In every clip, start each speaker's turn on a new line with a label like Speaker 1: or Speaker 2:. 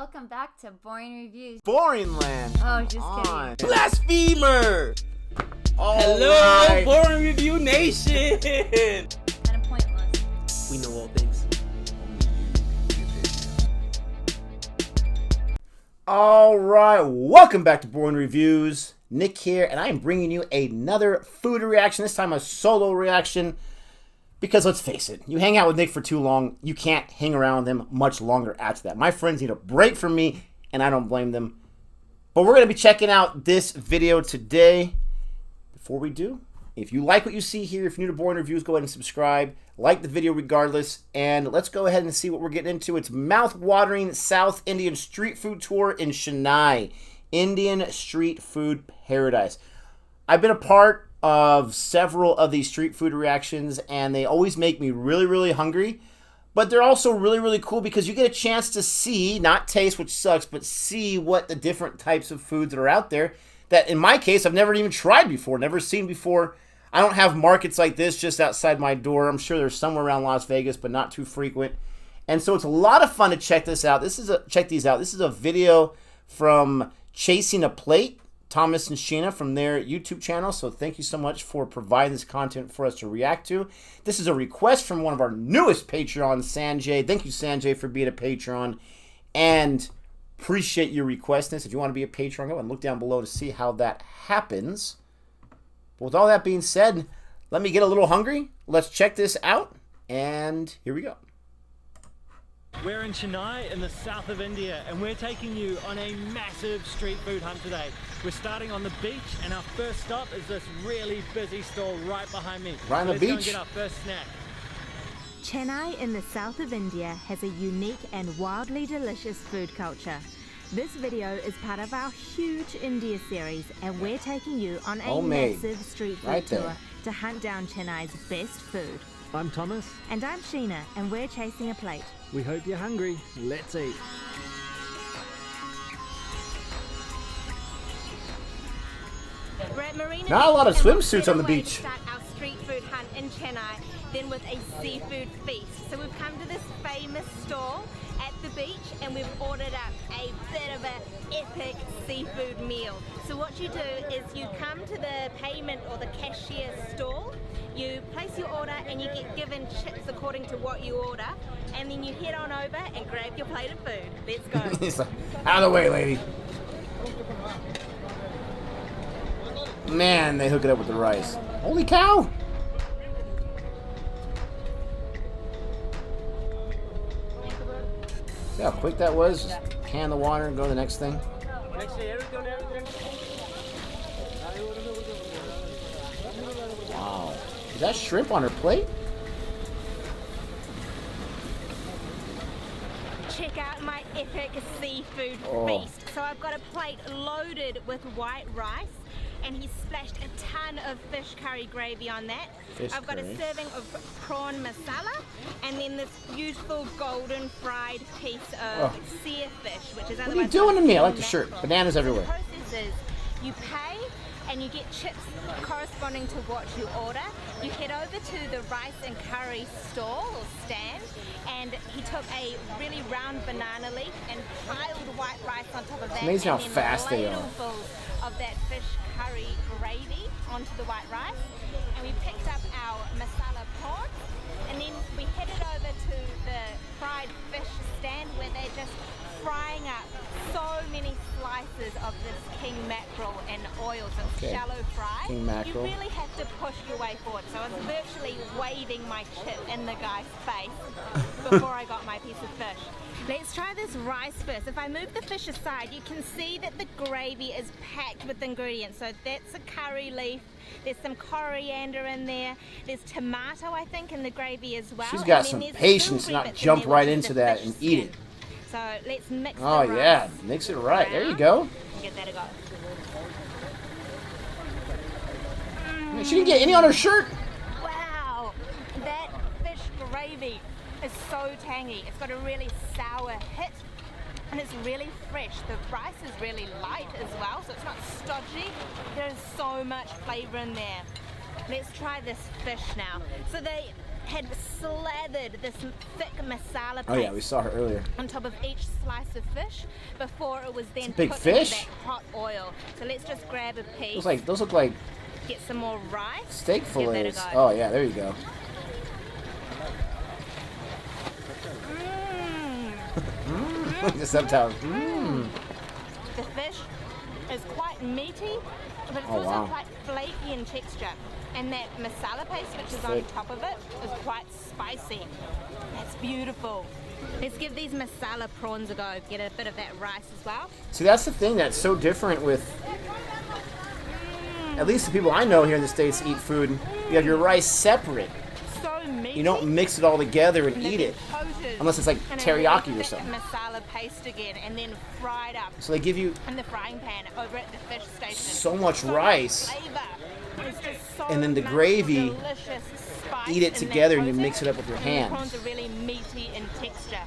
Speaker 1: Welcome back to Boring Reviews.
Speaker 2: Boring land.
Speaker 1: Oh, just kidding.
Speaker 3: Blasphemer!
Speaker 2: Hello,
Speaker 3: right. Boring Review Nation!
Speaker 1: Kind of pointless.
Speaker 3: We know all things.
Speaker 2: All right, welcome back to Boring Reviews. Nick here, and I am bringing you another food reaction. This time a solo reaction. Because let's face it, you hang out with Nick for too long, you can't hang around with him much longer after that. My friends need a break from me, and I don't blame them. But we're going to be checking out this video today. Before we do, if you like what you see here, if you're new to Boring Reviews, go ahead and subscribe. Like the video regardless, and let's go ahead and see what we're getting into. It's Mouthwatering South Indian Street Food Tour in Chennai. Indian Street Food Paradise. I've been a part of several of these street food reactions, and they always make me really, really hungry. But they're also really, really cool because you get a chance to see, not taste, which sucks, but see what the different types of foods that are out there that, in my case, I've never even tried before, never seen before. I don't have markets like this just outside my door. I'm sure there's somewhere around Las Vegas, but not too frequent. And so it's a lot of fun to check this out. Check these out. This is a video from Chasing a Plate, Thomas and Sheena from their YouTube channel. So thank you so much for providing this content for us to react to. This is a request from one of our newest Patreons, Sanjay. Thank you, Sanjay, for being a Patreon. And appreciate your request. If you want to be a Patreon, go and look down below to see how that happens. But with all that being said, let me get a little hungry. Let's check this out. And here we go.
Speaker 4: We're in Chennai in the south of India, and we're taking you on a massive street food hunt today. We're starting on the beach, and our first stop is this really busy stall right behind me.
Speaker 2: Right on the beach.
Speaker 4: Let's go and get our first snack.
Speaker 5: Chennai in the south of India has a unique and wildly delicious food culture. This video is part of our huge India series, and we're taking you on a massive street food tour to hunt down Chennai's best food.
Speaker 4: I'm Thomas.
Speaker 5: And I'm Sheena, and we're chasing a plate.
Speaker 4: We hope you're hungry. Let's eat.
Speaker 2: Not a lot of swimsuits on the beach.
Speaker 6: Start our street food hunt in Chennai, then with a seafood feast. So we've come to this famous stall at the beach, and we've ordered up a bit of an epic seafood meal. So what you do is you come to the payment or the cashier stall, you place your order, and you get given chips according to what you order, and then you head on over and grab your plate of food. Let's go.
Speaker 2: Out of the way, lady. Man, they hook it up with the rice. Holy cow! See how quick that was? Just pan the water and go to the next thing. Wow. Is that shrimp on her plate?
Speaker 6: Check out my epic seafood feast. So I've got a plate loaded with white rice, and he splashed a ton of fish curry gravy on that. I've got a serving of prawn masala, and then this beautiful golden fried piece of sear fish, which is
Speaker 2: What are you doing to me? I like the shirt. Bananas everywhere.
Speaker 6: The process is you pay, and you get chips corresponding to what you order. You head over to the rice and curry stall or stand, and he took a really round banana leaf and piled white rice on top of that.
Speaker 2: It's amazing how
Speaker 6: and then
Speaker 2: fast they are.
Speaker 6: ladlefuls of that fish curry gravy onto the white rice, and we picked up our masala prawns, and then we headed over to the fried fish stand where they're just frying up so many slices of this king mackerel in oil, so shallow fry.
Speaker 2: King mackerel.
Speaker 6: You really have to push your way forward. So I was virtually waving my chip in the guy's face before I got my piece of fish. Let's try this rice first. If I move the fish aside, you can see that the gravy is packed with ingredients. So that's a curry leaf. There's some coriander in there. There's tomato, I think, in the gravy as well.
Speaker 2: She's got some patience to not jump right into that and eat it.
Speaker 6: So let's mix the
Speaker 2: Oh
Speaker 6: rice
Speaker 2: yeah, mix it right. There you go.
Speaker 6: Give that a go.
Speaker 2: She didn't get any on her shirt.
Speaker 6: Wow, that fish gravy is so tangy. It's got a really sour hit, and it's really fresh. The rice is really light as well, so it's not stodgy. There's so much flavor in there. Let's try this fish now. So they had slathered this thick masala paste
Speaker 2: Oh yeah, we saw her earlier.
Speaker 6: on top of each slice of fish before it was then
Speaker 2: big
Speaker 6: put
Speaker 2: fish?
Speaker 6: into that hot oil. So let's just grab a piece,
Speaker 2: Those look like
Speaker 6: get some more rice.
Speaker 2: steak
Speaker 6: Give that a
Speaker 2: fillets.
Speaker 6: go.
Speaker 2: Oh yeah, there you go. Just sometimes.
Speaker 6: The fish is quite meaty, but it's
Speaker 2: Oh,
Speaker 6: also
Speaker 2: wow.
Speaker 6: quite flaky in texture. And that masala paste, which is on
Speaker 2: Thick.
Speaker 6: top of it, is quite spicy. That's beautiful. Let's give these masala prawns a go. Get a bit of that rice as well.
Speaker 2: See, that's the thing that's so different with, at least the people I know here in the States eat food. You have your rice separate.
Speaker 6: So meaty.
Speaker 2: You don't mix it all together and
Speaker 6: And
Speaker 2: eat
Speaker 6: then
Speaker 2: it.
Speaker 6: coated
Speaker 2: Unless it's like
Speaker 6: in a
Speaker 2: teriyaki
Speaker 6: really
Speaker 2: or
Speaker 6: thick
Speaker 2: something.
Speaker 6: Masala paste again, and then fried up
Speaker 2: So they give you
Speaker 6: in the frying pan over at the fish station.
Speaker 2: so much rice.
Speaker 6: Flavor. It's just so
Speaker 2: And then the
Speaker 6: much
Speaker 2: gravy,
Speaker 6: delicious spice
Speaker 2: eat it
Speaker 6: in that
Speaker 2: together and you
Speaker 6: coating,
Speaker 2: mix it up with your
Speaker 6: and
Speaker 2: hands.
Speaker 6: The prawns are really meaty in texture.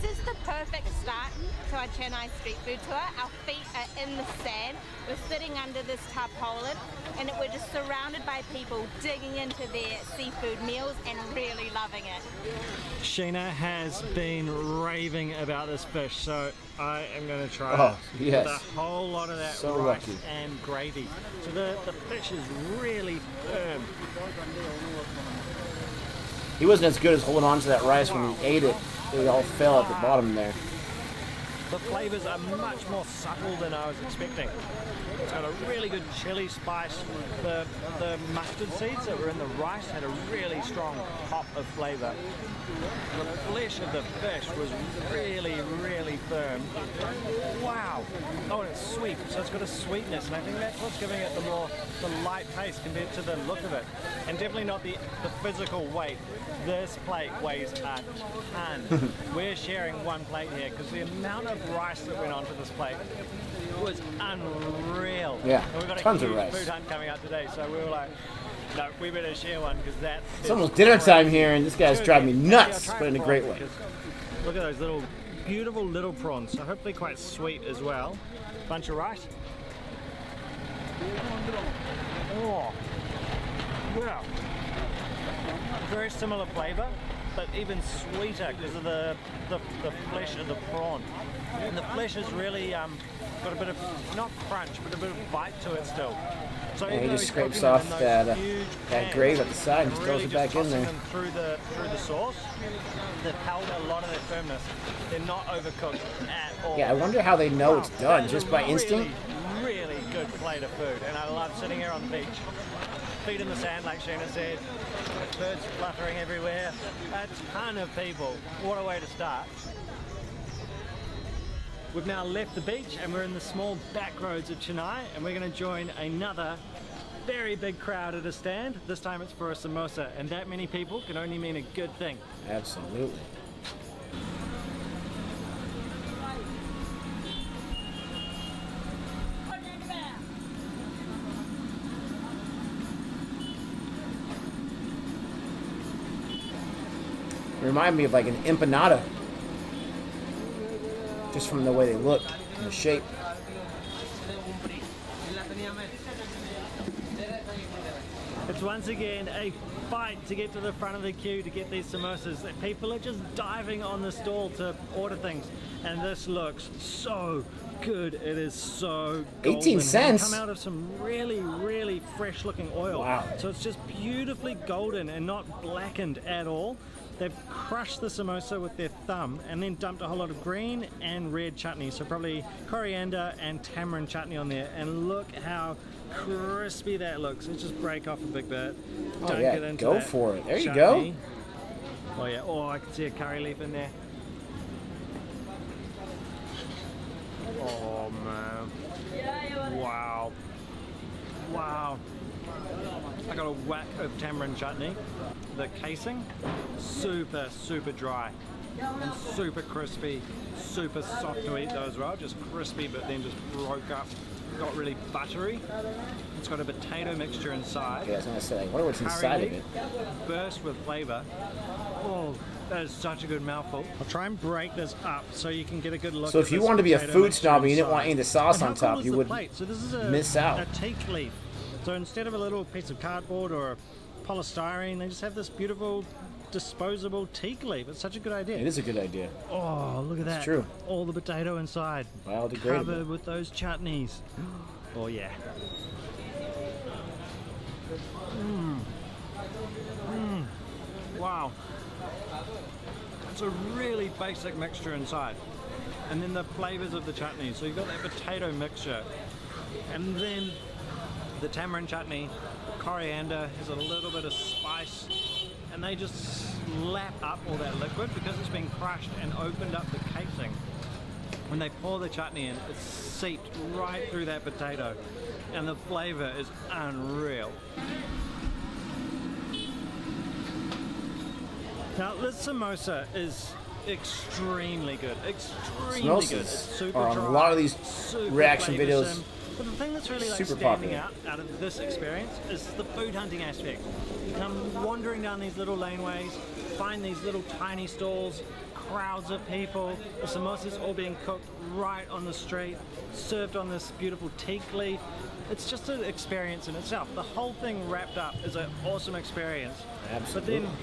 Speaker 6: This is the perfect start to our Chennai street food tour. Our feet are in the sand. We're sitting under this tarpaulin, and we're just surrounded by people digging into their seafood meals and really loving it.
Speaker 4: Sheena has been raving about this fish, so I am going to try
Speaker 2: Oh,
Speaker 4: it
Speaker 2: yes.
Speaker 4: with a whole lot of that
Speaker 2: So
Speaker 4: rice
Speaker 2: lucky.
Speaker 4: and gravy. So the fish is really firm.
Speaker 2: He wasn't as good as holding on to that rice when he ate it. It all fell at the bottom there.
Speaker 4: The flavors are much more subtle than I was expecting. It's got a really good chili spice. The mustard seeds that were in the rice had a really strong pop of flavor. The flesh of the fish was really, really firm. Wow. Oh, and it's sweet. So it's got a sweetness, and I think that's what's giving it the light taste compared to the look of it. And definitely not the physical weight. This plate weighs a ton. We're sharing one plate here because the amount of rice that went onto this plate was unreal.
Speaker 2: Yeah,
Speaker 4: And we've got
Speaker 2: tons
Speaker 4: a
Speaker 2: of
Speaker 4: huge
Speaker 2: rice.
Speaker 4: food hunt coming up today, so we were like, no, we better share one because that
Speaker 2: It's
Speaker 4: is
Speaker 2: almost dinner time
Speaker 4: crazy.
Speaker 2: here and this guy's
Speaker 4: Good.
Speaker 2: driving me
Speaker 4: Yeah,
Speaker 2: nuts,
Speaker 4: try
Speaker 2: but in a
Speaker 4: prawns
Speaker 2: great way.
Speaker 4: because Look at those little, beautiful little prawns. So hopefully quite sweet as well. Bunch of rice. Oh, wow. Very similar flavour, but even sweeter because of the flesh of the prawn. And the flesh is really got a bit of, not crunch, but a bit of bite to it still. So
Speaker 2: Yeah, he
Speaker 4: even though
Speaker 2: just
Speaker 4: he's
Speaker 2: scrapes
Speaker 4: cooking them
Speaker 2: off
Speaker 4: in those
Speaker 2: that,
Speaker 4: huge
Speaker 2: that
Speaker 4: pans,
Speaker 2: gravy at the side and just throws
Speaker 4: really
Speaker 2: it back in
Speaker 4: tossing
Speaker 2: there.
Speaker 4: them through the sauce, they've held a lot of their firmness. They're not overcooked at all.
Speaker 2: Yeah, I wonder how they know it's
Speaker 4: Wow,
Speaker 2: done,
Speaker 4: that is
Speaker 2: just
Speaker 4: a
Speaker 2: by instinct.
Speaker 4: Really, really good plate of food, and I love sitting here on the beach, feet in the sand, like Sheena said, birds fluttering everywhere, a ton of people. What a way to start. We've now left the beach and we're in the small back roads of Chennai, and we're going to join another very big crowd at a stand. This time it's for a samosa, and that many people can only mean a good thing.
Speaker 2: Absolutely. Remind me of like an empanada. Just from the way they look and the shape.
Speaker 4: It's once again a fight to get to the front of the queue to get these samosas. People are just diving on the stall to order things, and this looks so good. It is so golden.
Speaker 2: 18 cents?
Speaker 4: They come out of some really, really fresh looking oil.
Speaker 2: Wow.
Speaker 4: So it's just beautifully golden and not blackened at all. They've crushed the samosa with their thumb and then dumped a whole lot of green and red chutney, so probably coriander and tamarind chutney on there, and look how crispy that looks. Let's just break off a big bit.
Speaker 2: Oh,
Speaker 4: Dunk
Speaker 2: yeah,
Speaker 4: it into
Speaker 2: go
Speaker 4: that
Speaker 2: for it. There you
Speaker 4: chutney.
Speaker 2: go.
Speaker 4: Oh yeah, oh, I can see a curry leaf in there. Oh man. Wow. Wow. I got a whack of tamarind chutney. The casing, super, super dry and super crispy, super soft to eat though as well, just crispy but then just broke up, got really buttery. It's got a potato mixture inside.
Speaker 2: Okay, I was gonna say, I wonder what's
Speaker 4: Curry
Speaker 2: inside of
Speaker 4: leaf,
Speaker 2: it.
Speaker 4: burst with flavour. Oh, that is such a good mouthful. I'll try and break this up so you can get a good look.
Speaker 2: So
Speaker 4: at
Speaker 2: if you
Speaker 4: this
Speaker 2: wanted to be a
Speaker 4: potato
Speaker 2: food
Speaker 4: mixture
Speaker 2: snob and you didn't want
Speaker 4: inside.
Speaker 2: any of the sauce
Speaker 4: And
Speaker 2: on
Speaker 4: how cool
Speaker 2: top,
Speaker 4: is
Speaker 2: you
Speaker 4: the
Speaker 2: would
Speaker 4: plate? So this is
Speaker 2: miss out.
Speaker 4: a teak leaf. So instead of a little piece of cardboard or a polystyrene. They just have this beautiful disposable teak leaf. It's such a good idea.
Speaker 2: It is a good idea.
Speaker 4: Oh, look at that.
Speaker 2: It's true.
Speaker 4: All the potato inside.
Speaker 2: Biodegradable.
Speaker 4: Covered with those chutneys. Oh, yeah. Wow. It's a really basic mixture inside. And then the flavors of the chutney. So you've got that potato mixture. And then the tamarind chutney, the coriander has a little bit of spice. And they just slap up all that liquid because it's been crushed and opened up the casing. When they pour the chutney in, it's seeped right through that potato. And the flavor is unreal. Now this samosa is extremely good. Extremely good. It's super
Speaker 2: are on
Speaker 4: dry,
Speaker 2: a lot of these
Speaker 4: super
Speaker 2: reaction videos.
Speaker 4: flavoursome. But the thing that's really like
Speaker 2: Super
Speaker 4: standing
Speaker 2: popular.
Speaker 4: out of this experience is the food hunting aspect. You come wandering down these little laneways, find these little tiny stalls, crowds of people, the samosas all being cooked right on the street, served on this beautiful teak leaf. It's just an experience in itself. The whole thing wrapped up is an awesome experience.
Speaker 2: Absolutely.
Speaker 4: But then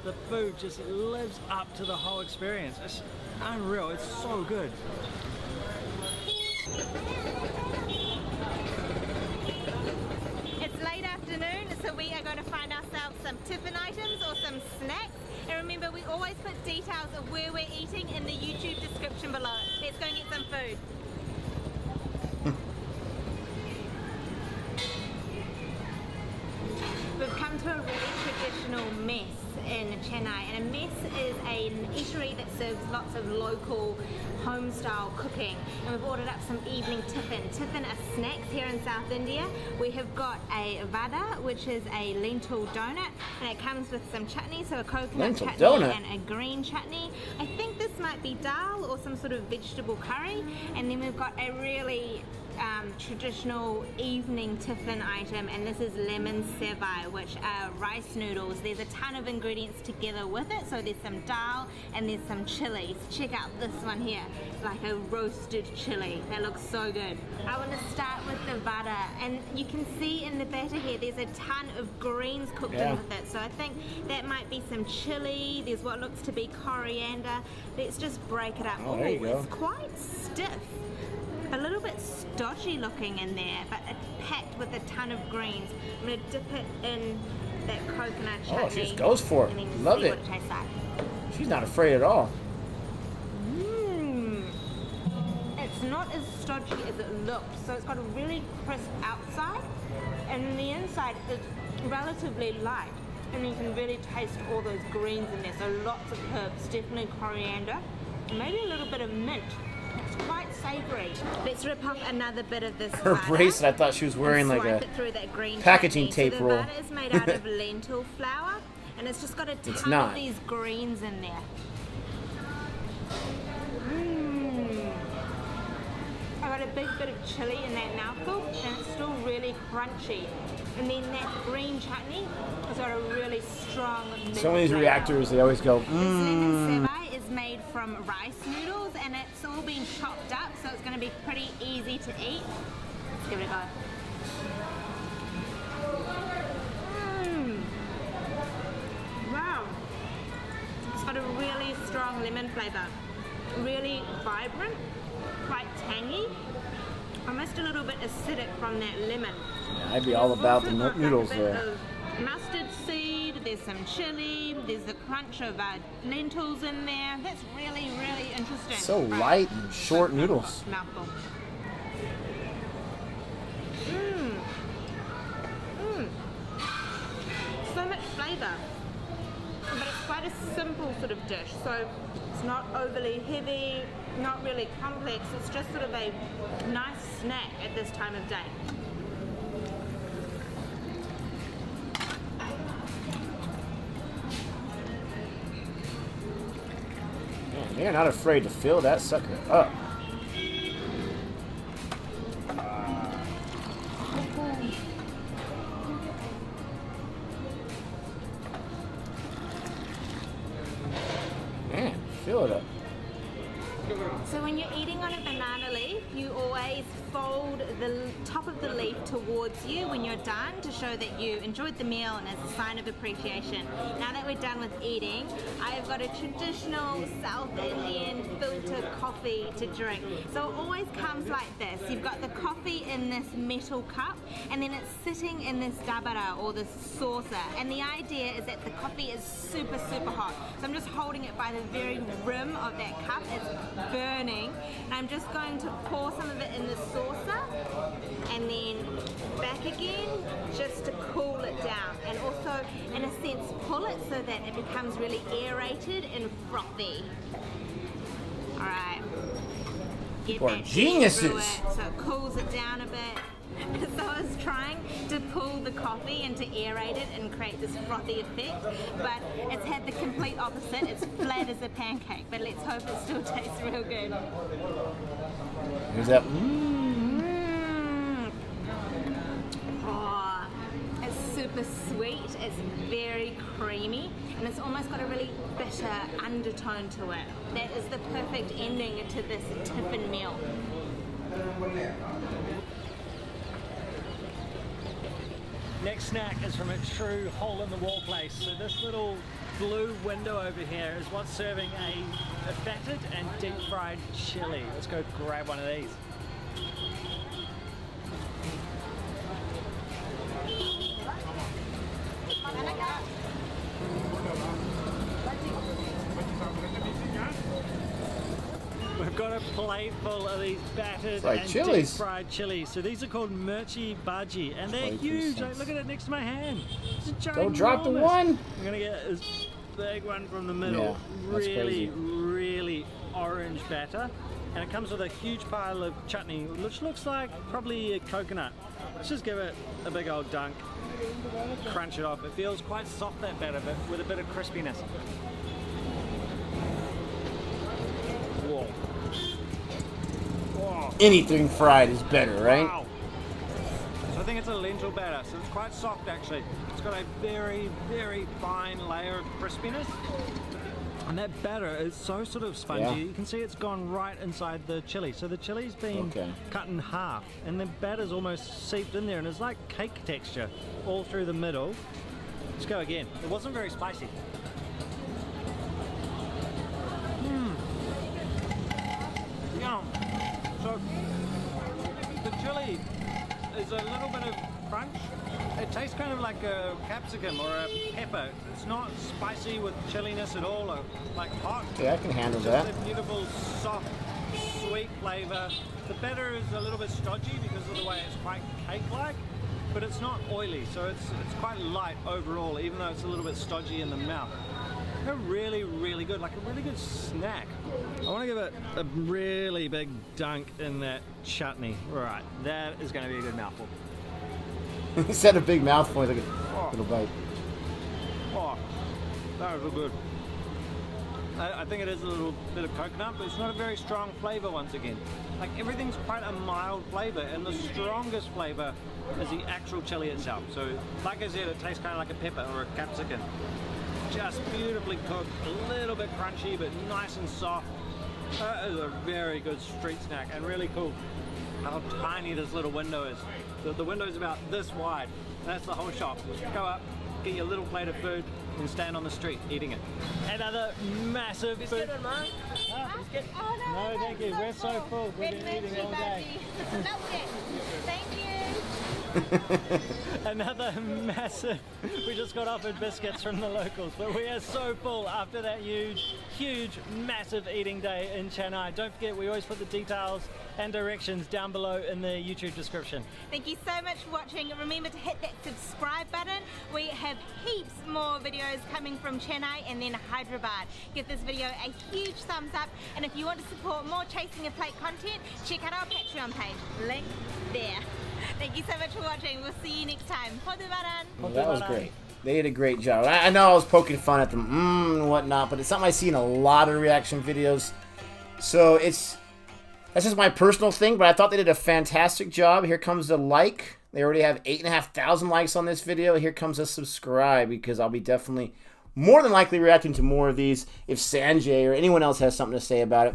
Speaker 4: the food just lives up to the whole experience. It's unreal. It's so good.
Speaker 6: It's late afternoon, so we are going to find ourselves some tiffin items or some snacks. And remember, we always put details of where we're eating in the YouTube description below. Let's go and get some food. We've come to a really traditional mess in Chennai, and a mess is an eatery that serves lots of local home-style cooking. And we've ordered up some evening tiffin. Tiffin are snacks here in South India. We have got a vada, which is a lentil donut, and it comes with some chutney, so a coconut
Speaker 2: Lentil
Speaker 6: chutney
Speaker 2: donut?
Speaker 6: and a green chutney. I think this might be dal or some sort of vegetable curry. And then we've got a really traditional evening tiffin item, and this is lemon sevai, which are rice noodles. There's a ton of ingredients together with it, so there's some dal and there's some chilies. Check out this one here, like a roasted chili. That looks so good. I want to start with the vada, and you can see in the batter here there's a ton of greens cooked in with it, so I think that might be some chili. There's what looks to be coriander. Let's just break it up.
Speaker 2: Oh, there you go.
Speaker 6: It's quite stiff. A little bit stodgy looking in there, but it's packed with a ton of greens. I'm going to dip it in that coconut chutney.
Speaker 2: Oh, she just goes for it.
Speaker 6: And then just
Speaker 2: Love
Speaker 6: see
Speaker 2: it.
Speaker 6: what it tastes like.
Speaker 2: She's not afraid at all.
Speaker 6: It's not as stodgy as it looks. So it's got a really crisp outside, and the inside is relatively light. And you can really taste all those greens in there. So lots of herbs, definitely coriander, and maybe a little bit of mint. It's quite savoury. Let's rip off another bit of this
Speaker 2: Her
Speaker 6: vada
Speaker 2: bracelet, I thought she was wearing
Speaker 6: and
Speaker 2: like
Speaker 6: swipe
Speaker 2: a
Speaker 6: it through that green
Speaker 2: packaging
Speaker 6: chutney.
Speaker 2: tape
Speaker 6: so
Speaker 2: roll.
Speaker 6: the vada is made out of lentil flour, and it's just got a
Speaker 2: It's
Speaker 6: ton
Speaker 2: not.
Speaker 6: of these greens in there. I got a big bit of chili in that mouthful, and it's still really crunchy. And then that green chutney has got a really strong mint
Speaker 2: Some of these
Speaker 6: flavour.
Speaker 2: reactors, they always go,
Speaker 6: This lemon sevai is made from rice noodles, and it's all been chopped up, so it's going to be pretty easy to eat. Let's give it a go. Wow. It's got a really strong lemon flavour. Really vibrant, quite tangy, almost a little bit acidic from that lemon.
Speaker 2: yeah, I'd be all about the
Speaker 6: Also got
Speaker 2: noodles
Speaker 6: like a bit
Speaker 2: there.
Speaker 6: of mustard seed, there's some chili, there's the crunch of lentils in there. That's really, really interesting.
Speaker 2: So light and short noodles.
Speaker 6: Mouthful. So much flavour. But it's quite a simple sort of dish. So it's not overly heavy, not really complex. It's just sort of a nice snack at this time of day.
Speaker 2: Man, they're not afraid to fill that sucker up. Man, fill it up.
Speaker 6: So when you're eating on a banana leaf, you always fold the top of the leaf towards you when you're done to show that you enjoyed the meal and as a sign of appreciation. Now that we're done with eating, I have got a traditional South Indian filter coffee to drink. So it always comes like this. You've got the coffee in this metal cup and then it's sitting in this dabara or this saucer. And the idea is that the coffee is super, super hot. So I'm just holding it by the very rim of that cup. It's burning. And I'm just going to pour some of it in the saucer and then back again just to cool it down. And also, in a sense, pull it so that it becomes really aerated and frothy. Alright. Get
Speaker 2: We're
Speaker 6: that
Speaker 2: geniuses.
Speaker 6: through it so it cools it down a bit. So I was trying to pull the coffee and to aerate it and create this frothy effect, but it's had the complete opposite. It's flat as a pancake, but let's hope it still tastes real good.
Speaker 2: Here's that.
Speaker 6: Oh, it's super sweet, it's very creamy, and it's almost got a really bitter undertone to it. That is the perfect ending to this tiffin meal.
Speaker 4: Next snack is from a true hole-in-the-wall place. So this little blue window over here is what's serving a fatted and deep-fried chili. Let's go grab one of these. We've got a plate full of these battered
Speaker 2: Fried
Speaker 4: and
Speaker 2: chilies.
Speaker 4: deep-fried chilies. So these are called mirchi bhaji, and they're
Speaker 2: 23
Speaker 4: huge.
Speaker 2: cents.
Speaker 4: Like, look at it next to my hand. It's
Speaker 2: Don't drop the
Speaker 4: ginormous.
Speaker 2: one.
Speaker 4: I'm gonna get this big one from the middle.
Speaker 2: Yeah, that's
Speaker 4: really,
Speaker 2: crazy.
Speaker 4: really orange batter, and it comes with a huge pile of chutney, which looks like probably a coconut. Let's just give it a big old dunk. Crunch it off. It feels quite soft, that batter, but with a bit of crispiness. Whoa. Whoa.
Speaker 2: Anything fried is better, right?
Speaker 4: Wow. So I think it's a lentil batter, so it's quite soft actually. It's got a very, very fine layer of crispiness. And that batter is so sort of spongy.
Speaker 2: Yeah.
Speaker 4: You can see it's gone right inside the chili. So the chili's been cut in half and the batter's almost seeped in there and it's like cake texture all through the middle. Let's go again. It wasn't very spicy. Yum. So the chili is a little bit of crunch. It tastes kind of like a capsicum or a pepper. It's not spicy with chilliness at all, or like hot.
Speaker 2: Yeah, I can handle
Speaker 4: Just
Speaker 2: that.
Speaker 4: a beautiful, soft, sweet flavor. The batter is a little bit stodgy because of the way it's quite cake-like, but it's not oily, so it's quite light overall, even though it's a little bit stodgy in the mouth. They're really, really good, like a really good snack. I want to give it a really big dunk in that chutney. Right, that is going to be a good mouthful.
Speaker 2: He said a big mouthful, like a little bite.
Speaker 4: Oh, that was real good. I think it is a little bit of coconut, but it's not a very strong flavor once again. Like everything's quite a mild flavor, and the strongest flavor is the actual chili itself. So, like I said, it tastes kind of like a pepper or a capsicum. Just beautifully cooked, a little bit crunchy, but nice and soft. That is a very good street snack, and really cool how tiny this little window is. The window is about this wide. That's the whole shop. Go up, get your little plate of food, and stand on the street eating it. Another massive food. Biscuit?
Speaker 6: Oh,
Speaker 4: No, thank you. We're so full. We've been eating all day.
Speaker 6: Thank you.
Speaker 4: Another massive. We just got offered biscuits from the locals, but we are so full after that huge, massive eating day in Chennai. Don't forget, we always put the details and directions down below in the YouTube description.
Speaker 6: Thank you so much for watching. Remember to hit that subscribe button. We have heaps more videos coming from Chennai and then Hyderabad. Give this video a huge thumbs up, and if you want to support more Chasing a Plate content, check out our Patreon page. Link there. Thank you so much for watching. We'll see you next time. Hotubaran.
Speaker 2: That was great. They did a great job. I know I was poking fun at them and whatnot, but it's something I see in a lot of reaction videos. So that's just my personal thing, but I thought they did a fantastic job. Here comes the like. They already have 8,500 likes on this video. Here comes a subscribe, because I'll be definitely more than likely reacting to more of these if Sanjay or anyone else has something to say about it.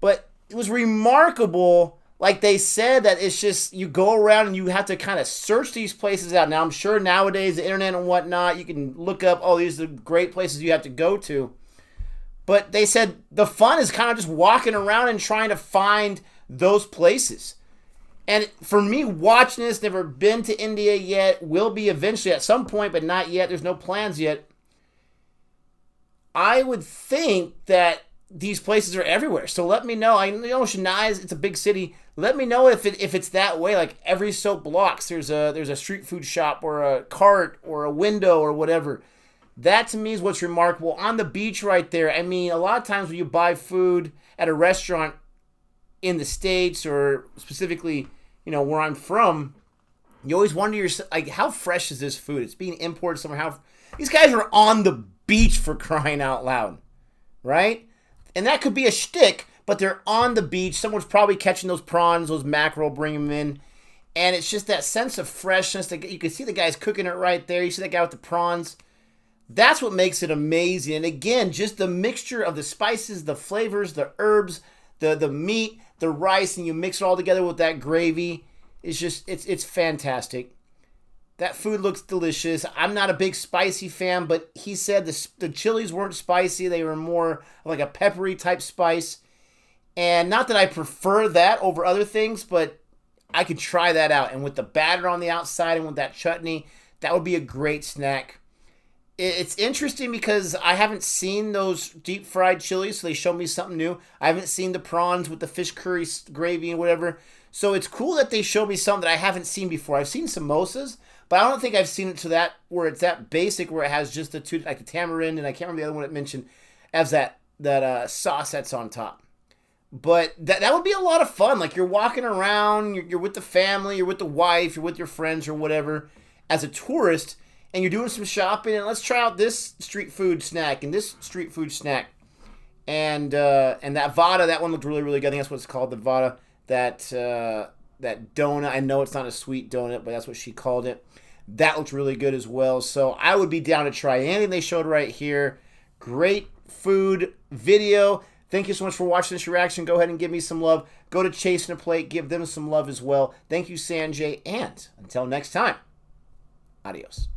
Speaker 2: But it was remarkable. Like they said, that it's just you go around and you have to kind of search these places out. Now, I'm sure nowadays, the internet and whatnot, you can look up, oh, these are the great places you have to go to. But they said the fun is kind of just walking around and trying to find those places. And for me, watching this, never been to India yet, will be eventually at some point, but not yet. There's no plans yet. I would think that these places are everywhere. So let me know. I know Chennai it's a big city. Let me know if it's that way. Like every so blocks, there's a street food shop or a cart or a window or whatever. That to me is what's remarkable. On the beach right there. I mean, a lot of times when you buy food at a restaurant in the States or specifically, where I'm from, you always wonder yourself, like, how fresh is this food? It's being imported somewhere. How these guys are on the beach, for crying out loud, right? And that could be a shtick, but they're on the beach. Someone's probably catching those prawns, those mackerel, bringing them in. And it's just that sense of freshness. That you can see the guys cooking it right there. You see that guy with the prawns. That's what makes it amazing. And again, just the mixture of the spices, the flavors, the herbs, the meat, the rice, and you mix it all together with that gravy. It's just, it's fantastic. That food looks delicious. I'm not a big spicy fan, but he said the chilies weren't spicy. They were more like a peppery type spice. And not that I prefer that over other things, but I could try that out. And with the batter on the outside and with that chutney, that would be a great snack. It's interesting because I haven't seen those deep fried chilies, so they showed me something new. I haven't seen the prawns with the fish curry gravy and whatever. So it's cool that they showed me something that I haven't seen before. I've seen samosas, but I don't think I've seen it to that where it's that basic, where it has just the two, like the tamarind, and I can't remember the other one it mentioned, as that sauce that's on top. But that would be a lot of fun. Like you're walking around, you're with the family, you're with the wife, you're with your friends or whatever, as a tourist, and you're doing some shopping, and let's try out this street food snack and this street food snack. And that vada, that one looked really, really good. I think that's what it's called, the vada. That donut, I know it's not a sweet donut, but that's what she called it. That looked really good as well. So I would be down to try anything they showed right here. Great food video. Thank you so much for watching this reaction. Go ahead and give me some love. Go to Chasing a Plate. Give them some love as well. Thank you, Sanjay. And until next time, adios.